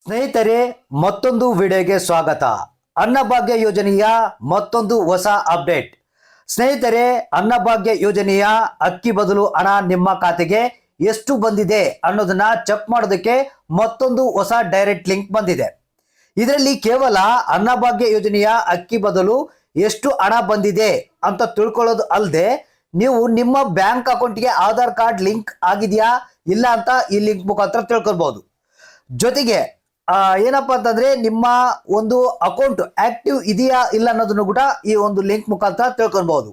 ಸ್ನೇಹಿತರೆ, ಮತ್ತೊಂದು ವಿಡಿಯೋಗೆ ಸ್ವಾಗತ. ಅನ್ನಭಾಗ್ಯ ಯೋಜನೆಯ ಮತ್ತೊಂದು ಹೊಸ ಅಪ್ಡೇಟ್. ಸ್ನೇಹಿತರೆ, ಅನ್ನಭಾಗ್ಯ ಯೋಜನೆಯ ಅಕ್ಕಿ ಬದಲು ಹಣ ನಿಮ್ಮ ಖಾತೆಗೆ ಎಷ್ಟು ಬಂದಿದೆ ಅನ್ನೋದನ್ನ ಚೆಕ್ ಮಾಡೋದಕ್ಕೆ ಮತ್ತೊಂದು ಹೊಸ ಡೈರೆಕ್ಟ್ ಲಿಂಕ್ ಬಂದಿದೆ. ಇದರಲ್ಲಿ ಕೇವಲ ಅನ್ನಭಾಗ್ಯ ಯೋಜನೆಯ ಅಕ್ಕಿ ಬದಲು ಎಷ್ಟು ಹಣ ಬಂದಿದೆ ಅಂತ ತಿಳ್ಕೊಳ್ಳೋದು ಅಲ್ಲದೆ, ನೀವು ನಿಮ್ಮ ಬ್ಯಾಂಕ್ ಅಕೌಂಟ್ಗೆ ಆಧಾರ್ ಕಾರ್ಡ್ ಲಿಂಕ್ ಆಗಿದೆಯಾ ಇಲ್ಲ ಅಂತ ಈ ಲಿಂಕ್ ಮುಖಾಂತರ ತಿಳ್ಕೊಳ್ಬಹುದು. ಜೊತೆಗೆ ಏನಪ್ಪಾ ಅಂತಂದ್ರೆ ನಿಮ್ಮ ಒಂದು ಅಕೌಂಟ್ ಆಕ್ಟಿವ್ ಇದೆಯಾ ಇಲ್ಲ ಅನ್ನೋದನ್ನು ಕೂಡ ಈ ಒಂದು ಲಿಂಕ್ ಮುಖಾಂತರ ತಿಳ್ಕೊಬಹುದು.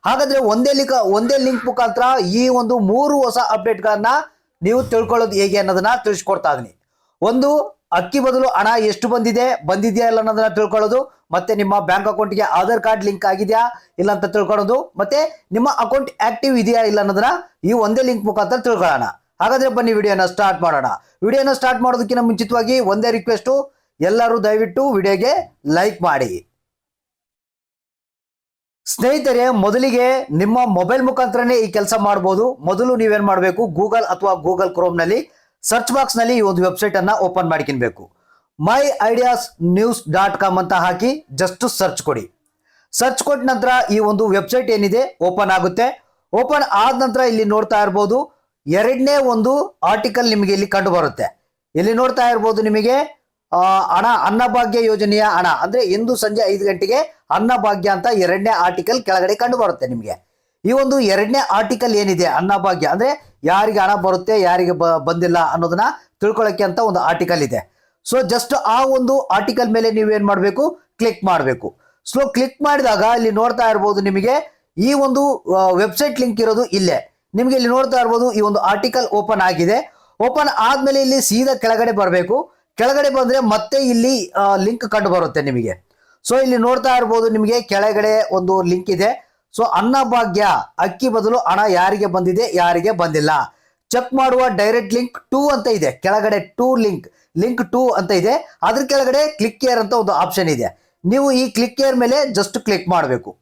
ಹಾಗಾದ್ರೆ ಒಂದೇ ಲಿಂಕ್ ಮುಖಾಂತರ ಈ ಒಂದು 3 ಹೊಸ ಅಪ್ಡೇಟ್ಗಳನ್ನ ನೀವು ತಿಳ್ಕೊಳ್ಳೋದು ಹೇಗೆ ಅನ್ನೋದನ್ನ ತಿಳಿಸ್ಕೊಡ್ತಾ ಇದೀನಿ. ಒಂದು, ಅಕ್ಕಿ ಬದಲು ಹಣ ಎಷ್ಟು ಬಂದಿದೆಯಾ ಇಲ್ಲ ಅನ್ನೋದನ್ನ ತಿಳ್ಕೊಳ್ಳೋದು, ಮತ್ತೆ ನಿಮ್ಮ ಬ್ಯಾಂಕ್ ಅಕೌಂಟ್ಗೆ ಆಧಾರ್ ಕಾರ್ಡ್ ಲಿಂಕ್ ಆಗಿದೆಯಾ ಇಲ್ಲ ಅಂತ ತಿಳ್ಕೊಳ್ಳೋದು, ಮತ್ತೆ ನಿಮ್ಮ ಅಕೌಂಟ್ ಆಕ್ಟಿವ್ ಇದೆಯಾ ಇಲ್ಲ ಅನ್ನೋದನ್ನ ಈ ಒಂದೇ ಲಿಂಕ್ ಮುಖಾಂತರ ತಿಳ್ಕೊಳ್ಳೋಣ. ಹಾಗಾದ್ರೆ ಬನ್ನಿ ವಿಡಿಯೋನ ಸ್ಟಾರ್ಟ್ ಮಾಡೋಣ. ವಿಡಿಯೋನ ಸ್ಟಾರ್ಟ್ ಮಾಡೋದಕ್ಕಿಂತ ಮುಂಚಿತವಾಗಿ ಒಂದೇ ರಿಕ್ವೆಸ್ಟು, ಎಲ್ಲರೂ ದಯವಿಟ್ಟು ವಿಡಿಯೋಗೆ ಲೈಕ್ ಮಾಡಿ. ಸ್ನೇಹಿತರೆ, ಮೊದಲಿಗೆ ನಿಮ್ಮ ಮೊಬೈಲ್ ಮುಖಾಂತರನೇ ಈ ಕೆಲಸ ಮಾಡಬಹುದು. ಮೊದಲು ನೀವೇನ್ ಮಾಡಬೇಕು, ಗೂಗಲ್ ಅಥವಾ ಗೂಗಲ್ ಕ್ರೋಮ್ ನಲ್ಲಿ ಸರ್ಚ್ ಬಾಕ್ಸ್ ನಲ್ಲಿ ಈ ಒಂದು ವೆಬ್ಸೈಟ್ ಅನ್ನ ಓಪನ್ ಮಾಡ್ಕೊಬೇಕು. myideasnews.com ಅಂತ ಹಾಕಿ ಜಸ್ಟ್ ಸರ್ಚ್ ಕೊಡಿ. ಸರ್ಚ್ ಕೊಟ್ಟ ನಂತರ ಈ ಒಂದು ವೆಬ್ಸೈಟ್ ಏನಿದೆ ಓಪನ್ ಆಗುತ್ತೆ. ಓಪನ್ ಆದ ನಂತರ ಇಲ್ಲಿ ನೋಡ್ತಾ ಇರಬಹುದು, ಎರಡನೇ ಒಂದು ಆರ್ಟಿಕಲ್ ನಿಮಗೆ ಇಲ್ಲಿ ಕಂಡು ಬರುತ್ತೆ. ಇಲ್ಲಿ ನೋಡ್ತಾ ಇರಬಹುದು ನಿಮಗೆ ಹಣ, ಅನ್ನಭಾಗ್ಯ ಯೋಜನೆಯ ಹಣ ಅಂದ್ರೆ ಇಂದು ಸಂಜೆ 5 ಗಂಟೆಗೆ ಅನ್ನಭಾಗ್ಯ ಅಂತ ಎರಡನೇ ಆರ್ಟಿಕಲ್ ಕೆಳಗಡೆ ಕಂಡು ಬರುತ್ತೆ ನಿಮಗೆ. ಈ ಒಂದು ಎರಡನೇ ಆರ್ಟಿಕಲ್ ಏನಿದೆ, ಅನ್ನಭಾಗ್ಯ ಅಂದ್ರೆ ಯಾರಿಗೆ ಹಣ ಬರುತ್ತೆ ಯಾರಿಗೆ ಬಂದಿಲ್ಲ ಅನ್ನೋದನ್ನ ತಿಳ್ಕೊಳ್ಳೋಕೆ ಅಂತ ಒಂದು ಆರ್ಟಿಕಲ್ ಇದೆ. ಸೊ ಜಸ್ಟ್ ಆ ಒಂದು ಆರ್ಟಿಕಲ್ ಮೇಲೆ ನೀವೇನ್ ಮಾಡಬೇಕು, ಕ್ಲಿಕ್ ಮಾಡಬೇಕು. ಸೊ ಕ್ಲಿಕ್ ಮಾಡಿದಾಗ ಇಲ್ಲಿ ನೋಡ್ತಾ ಇರಬಹುದು ನಿಮಗೆ ಈ ಒಂದು ವೆಬ್ಸೈಟ್ ಲಿಂಕ್ ಇರೋದು ಇಲ್ಲೇ. ನಿಮಗೆ ಇಲ್ಲಿ ನೋಡ್ತಾ ಇರಬಹುದು ಈ ಒಂದು ಆರ್ಟಿಕಲ್ ಓಪನ್ ಆಗಿದೆ. ಓಪನ್ ಆದ್ಮೇಲೆ ಇಲ್ಲಿ ಸೀದಾ ಕೆಳಗಡೆ ಬರಬೇಕು. ಕೆಳಗಡೆ ಬಂದ್ರೆ ಮತ್ತೆ ಇಲ್ಲಿ ಲಿಂಕ್ ಕಂಡು ಬರುತ್ತೆ ನಿಮಗೆ. ಸೊ ಇಲ್ಲಿ ನೋಡ್ತಾ ಇರಬಹುದು ನಿಮಗೆ ಕೆಳಗಡೆ ಒಂದು ಲಿಂಕ್ ಇದೆ. ಸೊ ಅನ್ನಭಾಗ್ಯ ಅಕ್ಕಿ ಬದಲು ಹಣ ಯಾರಿಗೆ ಬಂದಿದೆ ಯಾರಿಗೆ ಬಂದಿಲ್ಲ ಚೆಕ್ ಮಾಡುವ ಡೈರೆಕ್ಟ್ ಲಿಂಕ್ 2 ಅಂತ ಇದೆ. ಕೆಳಗಡೆ ಲಿಂಕ್ 2 ಅಂತ ಇದೆ. ಅದ್ರ ಕೆಳಗಡೆ ಕ್ಲಿಕ್ ಕೇರ್ ಅಂತ ಒಂದು ಆಪ್ಷನ್ ಇದೆ. ನೀವು ಈ ಕ್ಲಿಕ್ ಕೇರ್ ಮೇಲೆ ಜಸ್ಟ್ ಕ್ಲಿಕ್ ಮಾಡಬೇಕು.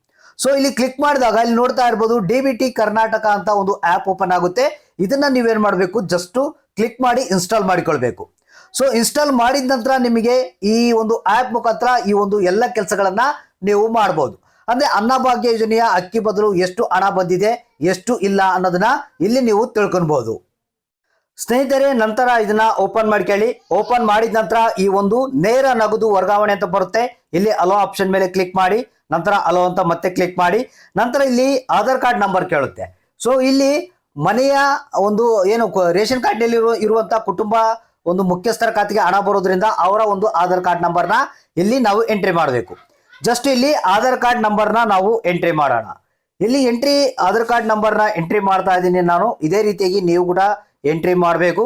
ಸೊ ಇಲ್ಲಿ ಕ್ಲಿಕ್ ಮಾಡಿದಾಗ ಇಲ್ಲಿ ನೋಡ್ತಾ ಇರಬಹುದು DBT ಕರ್ನಾಟಕ ಅಂತ ಒಂದು ಆಪ್ ಓಪನ್ ಆಗುತ್ತೆ. ಇದನ್ನ ನೀವೇನ್ ಮಾಡಬೇಕು, ಜಸ್ಟ್ ಕ್ಲಿಕ್ ಮಾಡಿ ಇನ್ಸ್ಟಾಲ್ ಮಾಡಿಕೊಳ್ಬೇಕು. ಸೊ ಇನ್ಸ್ಟಾಲ್ ಮಾಡಿದ ನಂತರ ನಿಮಗೆ ಈ ಒಂದು ಆಪ್ ಮುಖಾಂತರ ಈ ಒಂದು ಎಲ್ಲ ಕೆಲಸಗಳನ್ನ ನೀವು ಮಾಡಬಹುದು. ಅಂದ್ರೆ ಅನ್ನಭಾಗ್ಯ ಯೋಜನೆಯ ಅಕ್ಕಿ ಬದಲು ಎಷ್ಟು ಹಣ ಬಂದಿದೆ ಎಷ್ಟು ಇಲ್ಲ ಅನ್ನೋದನ್ನ ಇಲ್ಲಿ ನೀವು ತಿಳ್ಕೊಬಹುದು. ಸ್ನೇಹಿತರೆ, ನಂತರ ಇದನ್ನ ಓಪನ್ ಮಾಡ್ಕೊಳ್ಳಿ. ಓಪನ್ ಮಾಡಿದ ನಂತರ ಈ ಒಂದು ನೇರ ನಗದು ವರ್ಗಾವಣೆ ಅಂತ ಬರುತ್ತೆ. ಇಲ್ಲಿ ಅಲೋ ಆಪ್ಷನ್ ಮೇಲೆ ಕ್ಲಿಕ್ ಮಾಡಿ, ನಂತರ ಅಲೋ ಅಂತ ಮತ್ತೆ ಕ್ಲಿಕ್ ಮಾಡಿ, ನಂತರ ಇಲ್ಲಿ ಆಧಾರ್ ಕಾರ್ಡ್ ನಂಬರ್ ಕೇಳುತ್ತೆ. ಸೊ ಇಲ್ಲಿ ಮನೆಯ ಒಂದು ಏನು ರೇಷನ್ ಕಾರ್ಡ್ ನಲ್ಲಿ ಇರುವಂತಹ ಕುಟುಂಬ ಒಂದು ಮುಖ್ಯಸ್ಥರ ಖಾತೆಗೆ ಹಣ ಬರೋದ್ರಿಂದ ಅವರ ಒಂದು ಆಧಾರ್ ಕಾರ್ಡ್ ನಂಬರ್ನ ಇಲ್ಲಿ ನಾವು ಎಂಟ್ರಿ ಮಾಡಬೇಕು. ಜಸ್ಟ್ ಇಲ್ಲಿ ಆಧಾರ್ ಕಾರ್ಡ್ ನಂಬರ್ನ ನಾವು ಎಂಟ್ರಿ ಮಾಡೋಣ. ಇಲ್ಲಿ ಆಧಾರ್ ಕಾರ್ಡ್ ನಂಬರ್ನ ಎಂಟ್ರಿ ಮಾಡ್ತಾ ಇದ್ದೀನಿ ನಾನು. ಇದೇ ರೀತಿಯಾಗಿ ನೀವು ಕೂಡ ಎಂಟ್ರಿ ಮಾಡಬೇಕು.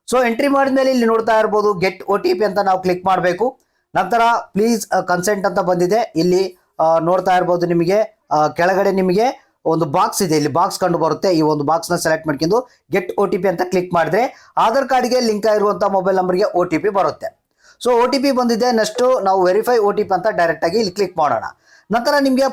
ಸೊ ಎಂಟ್ರಿ ಮಾಡಿದ್ಮೇಲೆ ಇಲ್ಲಿ ನೋಡ್ತಾ ಇರ್ಬೋದು ಗೆಟ್ OTP ಅಂತ ನಾವು ಕ್ಲಿಕ್ ಮಾಡಬೇಕು. ನಂತರ ಪ್ಲೀಸ್ ಕನ್ಸೆಂಟ್ ಅಂತ ಬಂದಿದೆ. ಇಲ್ಲಿ ನೋಡ್ತಾ ಇರ್ಬೋದು ನಿಮಗೆ ಕೆಳಗಡೆ ನಿಮಗೆ ಒಂದು ಬಾಕ್ಸ್ ಇದೆ. ಇಲ್ಲಿ ಬಾಕ್ಸ್ ಕಂಡು ಬರುತ್ತೆ. ಈ ಒಂದು ಬಾಕ್ಸ್ ನ ಸೆಲೆಕ್ಟ್ ಮಾಡ್ಕೊಂಡು ಗೆಟ್ OTP ಅಂತ ಕ್ಲಿಕ್ ಮಾಡಿದ್ರೆ ಆಧಾರ್ ಕಾರ್ಡ್ಗೆ ಲಿಂಕ್ ಆಗಿರುವಂತಹ ಮೊಬೈಲ್ ನಂಬರ್ಗೆ OTP ಬರುತ್ತೆ. ಸೊ OTP ಬಂದಿದೆ. ನೆಕ್ಸ್ಟ್ ನಾವು ವೆರಿಫೈ OTP ಅಂತ ಡೈರೆಕ್ಟ್ ಆಗಿ ಇಲ್ಲಿ ಕ್ಲಿಕ್ ಮಾಡೋಣ. ನಂತರ ನಿಮಗೆ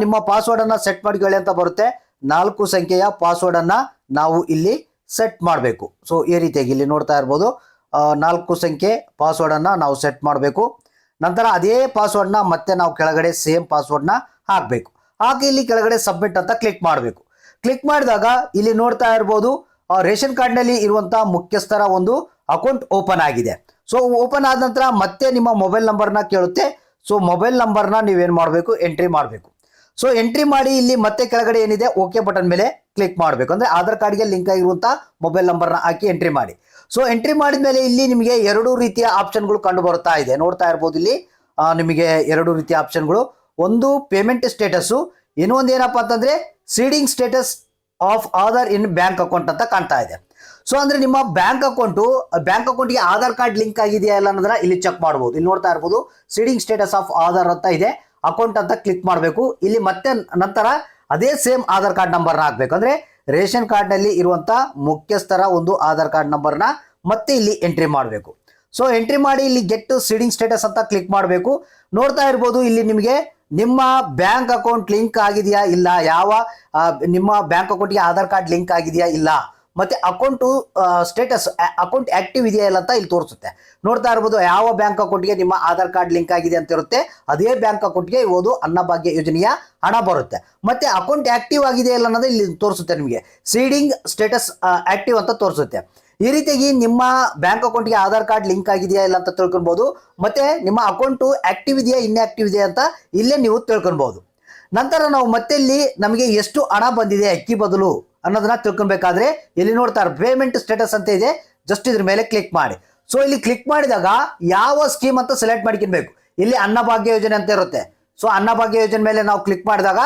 ನಿಮ್ಮ ಪಾಸ್ವರ್ಡ್ ಅನ್ನ ಸೆಟ್ ಮಾಡಿಕೊಳ್ಳಿ ಅಂತ ಬರುತ್ತೆ. 4 ಸಂಖ್ಯೆಯ ಪಾಸ್ವರ್ಡ್ ಅನ್ನ ನಾವು ಇಲ್ಲಿ ಸೆಟ್ ಮಾಡಬೇಕು. ಸೊ ಈ ರೀತಿಯಾಗಿ ಇಲ್ಲಿ ನೋಡ್ತಾ ಇರ್ಬೋದು 4 ಸಂಖ್ಯೆ ಪಾಸ್ವರ್ಡ್ ಅನ್ನ ನಾವು ಸೆಟ್ ಮಾಡಬೇಕು. ನಂತರ ಅದೇ ಪಾಸ್ವರ್ಡ್ನ ಮತ್ತೆ ನಾವು ಕೆಳಗಡೆ ಸೇಮ್ ಪಾಸ್ವರ್ಡ್ನ ಹಾಕಬೇಕು. ಹಾಕಿ ಇಲ್ಲಿ ಕೆಳಗಡೆ ಸಬ್ಮಿಟ್ ಅಂತ ಕ್ಲಿಕ್ ಮಾಡಬೇಕು. ಕ್ಲಿಕ್ ಮಾಡಿದಾಗ ಇಲ್ಲಿ ನೋಡ್ತಾ ಇರ್ಬೋದು ರೇಷನ್ ಕಾರ್ಡ್ ನಲ್ಲಿ ಇರುವಂತಹ ಮುಖ್ಯಸ್ಥರ ಒಂದು ಅಕೌಂಟ್ ಓಪನ್ ಆಗಿದೆ. ಸೊ ಓಪನ್ ಆದ ನಂತರ ಮತ್ತೆ ನಿಮ್ಮ ಮೊಬೈಲ್ ನಂಬರ್ನ ಕೇಳುತ್ತೆ. ಸೊ ಮೊಬೈಲ್ ನಂಬರ್ನ ನೀವೇನ್ ಮಾಡಬೇಕು, ಎಂಟ್ರಿ ಮಾಡಬೇಕು. ಸೊ ಎಂಟ್ರಿ ಮಾಡಿ ಇಲ್ಲಿ ಮತ್ತೆ ಕೆಳಗಡೆ ಏನಿದೆ ಓಕೆ ಬಟನ್ ಮೇಲೆ ಕ್ಲಿಕ್ ಮಾಡಬೇಕು. ಅಂದ್ರೆ ಆಧಾರ್ ಕಾರ್ಡ್ಗೆ ಲಿಂಕ್ ಆಗಿರುವಂತಹ ಮೊಬೈಲ್ ನಂಬರ್ನ ಹಾಕಿ ಎಂಟ್ರಿ ಮಾಡಿ. ಸೊ ಎಂಟ್ರಿ ಮಾಡಿದ್ಮೇಲೆ ಇಲ್ಲಿ ನಿಮಗೆ 2 ರೀತಿಯ ಆಪ್ಷನ್ಗಳು ಕಂಡು ಬರ್ತಾ ಇದೆ. ನೋಡ್ತಾ ಇರ್ಬೋದು ಇಲ್ಲಿ ನಿಮಗೆ 2 ರೀತಿಯ ಆಪ್ಷನ್ಗಳು. ಒಂದು ಪೇಮೆಂಟ್ ಸ್ಟೇಟಸ್, ಇನ್ನೊಂದು ಏನಪ್ಪಾ ಅಂತಂದ್ರೆ seeding status of Aadhaar in bank account ಅಂತ ಕಾಣ್ತಾ ಇದೆ. ಸೊ ಅಂದ್ರೆ ನಿಮ್ಮ ಬ್ಯಾಂಕ್ ಅಕೌಂಟ್ಗೆ ಆಧಾರ್ ಕಾರ್ಡ್ ಲಿಂಕ್ ಆಗಿದೆಯಾ ಇಲ್ಲ ಅನ್ನೋದನ್ನ ಇಲ್ಲಿ ಚೆಕ್ ಮಾಡಬಹುದು. ಇಲ್ಲಿ ನೋಡ್ತಾ ಇರ್ಬೋದು ಸೀಡಿಂಗ್ ಸ್ಟೇಟಸ್ ಆಫ್ ಆಧಾರ್ ಅಂತ ಇದೆ. ಅಕೌಂಟ್ ಅಂತ ಕ್ಲಿಕ್ ಮಾಡಬೇಕು. ಇಲ್ಲಿ ಮತ್ತೆ ನಂತರ ಅದೇ ಸೇಮ್ ಆಧಾರ್ ಕಾರ್ಡ್ ನಂಬರ್ನ ಹಾಕ್ಬೇಕು. ಅಂದ್ರೆ ರೇಷನ್ ಕಾರ್ಡ್ ನಲ್ಲಿ ಇರುವಂತಹ ಮುಖ್ಯಸ್ಥರ ಒಂದು ಆಧಾರ್ ಕಾರ್ಡ್ ನಂಬರ್ನ ಮತ್ತೆ ಇಲ್ಲಿ ಎಂಟ್ರಿ ಮಾಡಬೇಕು. ಸೊ ಎಂಟ್ರಿ ಮಾಡಿ ಇಲ್ಲಿ ಗೆಟ್ ಸೀಡಿಂಗ್ ಸ್ಟೇಟಸ್ ಅಂತ ಕ್ಲಿಕ್ ಮಾಡಬೇಕು. ನೋಡ್ತಾ ಇರ್ಬೋದು ಇಲ್ಲಿ ನಿಮಗೆ ನಿಮ್ಮ ಬ್ಯಾಂಕ್ ಅಕೌಂಟ್ ಲಿಂಕ್ ಆಗಿದೆಯಾ ಇಲ್ಲ, ನಿಮ್ಮ ಬ್ಯಾಂಕ್ ಅಕೌಂಟ್ಗೆ ಆಧಾರ್ ಕಾರ್ಡ್ ಲಿಂಕ್ ಆಗಿದೆಯಾ ಇಲ್ಲ, ಮತ್ತೆ ಅಕೌಂಟು ಸ್ಟೇಟಸ್ ಅಕೌಂಟ್ ಆಕ್ಟಿವ್ ಇದೆಯಾ ಇಲ್ಲ ಅಂತ ಇಲ್ಲಿ ತೋರಿಸುತ್ತೆ. ನೋಡ್ತಾ ಇರ್ಬೋದು ಯಾವ ಬ್ಯಾಂಕ್ ಅಕೌಂಟ್ಗೆ ನಿಮ್ಮ ಆಧಾರ್ ಕಾರ್ಡ್ ಲಿಂಕ್ ಆಗಿದೆ ಅಂತ ಇರುತ್ತೆ, ಅದೇ ಬ್ಯಾಂಕ್ ಅಕೌಂಟ್ಗೆ ಒಂದು ಅನ್ನಭಾಗ್ಯ ಯೋಜನೆಯ ಹಣ ಬರುತ್ತೆ. ಮತ್ತೆ ಅಕೌಂಟ್ ಆಕ್ಟಿವ್ ಆಗಿದೆ ಇಲ್ಲ ಅನ್ನೋದು ಇಲ್ಲಿ ತೋರಿಸುತ್ತೆ, ನಿಮಗೆ ಸೀಡಿಂಗ್ ಸ್ಟೇಟಸ್ ಆಕ್ಟಿವ್ ಅಂತ ತೋರಿಸುತ್ತೆ. ಈ ರೀತಿಯಾಗಿ ನಿಮ್ಮ ಬ್ಯಾಂಕ್ ಅಕೌಂಟ್ಗೆ ಆಧಾರ್ ಕಾರ್ಡ್ ಲಿಂಕ್ ಆಗಿದೆಯಾ ಇಲ್ಲ ಅಂತ ತಿಳ್ಕೊಬಹುದು. ಮತ್ತೆ ನಿಮ್ಮ ಅಕೌಂಟು ಆಕ್ಟಿವ್ ಇದೆಯಾ ಇನ್ಆಕ್ಟಿವ್ ಇದೆಯಾ ಅಂತ ಇಲ್ಲೇ ನೀವು ತಿಳ್ಕೊಬಹುದು. ನಂತರ ನಾವು ಮತ್ತೆ ಇಲ್ಲಿ ನಮಗೆ ಎಷ್ಟು ಹಣ ಬಂದಿದೆ ಅಕ್ಕಿ ಬದಲು ಅನ್ನೋದನ್ನ ತಿಳ್ಕೊಬೇಕಾದ್ರೆ ಇಲ್ಲಿ ನೋಡ್ತಾ ಪೇಮೆಂಟ್ ಸ್ಟೇಟಸ್ ಅಂತ ಇದೆ, ಜಸ್ಟ್ ಇದ್ರ ಮೇಲೆ ಕ್ಲಿಕ್ ಮಾಡಿ. ಸೊ ಇಲ್ಲಿ ಕ್ಲಿಕ್ ಮಾಡಿದಾಗ ಯಾವ ಸ್ಕೀಮ್ ಅಂತ ಸೆಲೆಕ್ಟ್ ಮಾಡ್ಕೊಬೇಕು. ಇಲ್ಲಿ ಅನ್ನಭಾಗ್ಯ ಯೋಜನೆ ಅಂತ ಇರುತ್ತೆ. ಸೊ ಅನ್ನಭಾಗ್ಯ ಯೋಜನೆ ಮೇಲೆ ನಾವು ಕ್ಲಿಕ್ ಮಾಡಿದಾಗ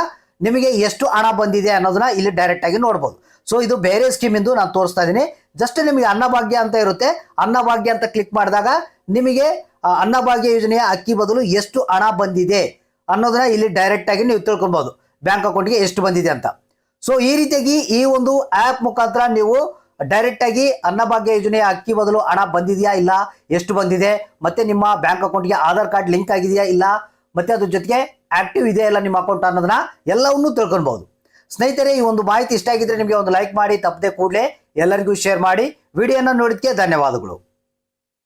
ನಿಮಗೆ ಎಷ್ಟು ಹಣ ಬಂದಿದೆ ಅನ್ನೋದನ್ನ ಇಲ್ಲಿ ಡೈರೆಕ್ಟ್ ಆಗಿ ನೋಡ್ಬೋದು. ಸೊ ಇದು ಬೇರೆ ಸ್ಕೀಮ್ ಇಂದು ನಾನು ತೋರಿಸ್ತಾ ಇದ್ದೀನಿ. ಜಸ್ಟ್ ನಿಮಗೆ ಅನ್ನಭಾಗ್ಯ ಅಂತ ಇರುತ್ತೆ, ಅನ್ನಭಾಗ್ಯ ಅಂತ ಕ್ಲಿಕ್ ಮಾಡಿದಾಗ ನಿಮಗೆ ಅನ್ನಭಾಗ್ಯ ಯೋಜನೆಯ ಅಕ್ಕಿ ಬದಲು ಎಷ್ಟು ಹಣ ಬಂದಿದೆ ಅನ್ನೋದನ್ನ ಇಲ್ಲಿ ಡೈರೆಕ್ಟ್ ಆಗಿ ನೀವು ತಿಳ್ಕೊಬಹುದು, ಬ್ಯಾಂಕ್ ಅಕೌಂಟ್ಗೆ ಎಷ್ಟು ಬಂದಿದೆ ಅಂತ. ಸೊ ಈ ರೀತಿಯಾಗಿ ಈ ಒಂದು ಆ್ಯಪ್ ಮುಖಾಂತರ ನೀವು ಡೈರೆಕ್ಟ್ ಆಗಿ ಅನ್ನಭಾಗ್ಯ ಯೋಜನೆಯ ಅಕ್ಕಿ ಬದಲು ಹಣ ಬಂದಿದೆಯಾ ಇಲ್ಲ, ಎಷ್ಟು ಬಂದಿದೆ, ಮತ್ತೆ ನಿಮ್ಮ ಬ್ಯಾಂಕ್ ಅಕೌಂಟ್ಗೆ ಆಧಾರ್ ಕಾರ್ಡ್ ಲಿಂಕ್ ಆಗಿದೆಯಾ ಇಲ್ಲ, ಮತ್ತೆ ಅದ್ರ ಜೊತೆಗೆ ಆಕ್ಟಿವ್ ಇದೆಯಾ ಇಲ್ಲ ನಿಮ್ಮ ಅಕೌಂಟ್ ಅನ್ನೋದನ್ನ ಎಲ್ಲವನ್ನೂ ತಿಳ್ಕೊಬಹುದು. ಸ್ನೇಹಿತರೆ, ಈ ಒಂದು ಮಾಹಿತಿ ಇಷ್ಟ ಆಗಿದ್ರೆ ನಿಮಗೆ ಒಂದು ಲೈಕ್ ಮಾಡಿ, ತಪ್ಪದೆ ಕೂಡಲೇ ಎಲ್ಲರಿಗೂ ಶೇರ್ ಮಾಡಿ. ವಿಡಿಯೋನ ನೋಡಿದ್ದಕ್ಕೆ ಧನ್ಯವಾದಗಳು.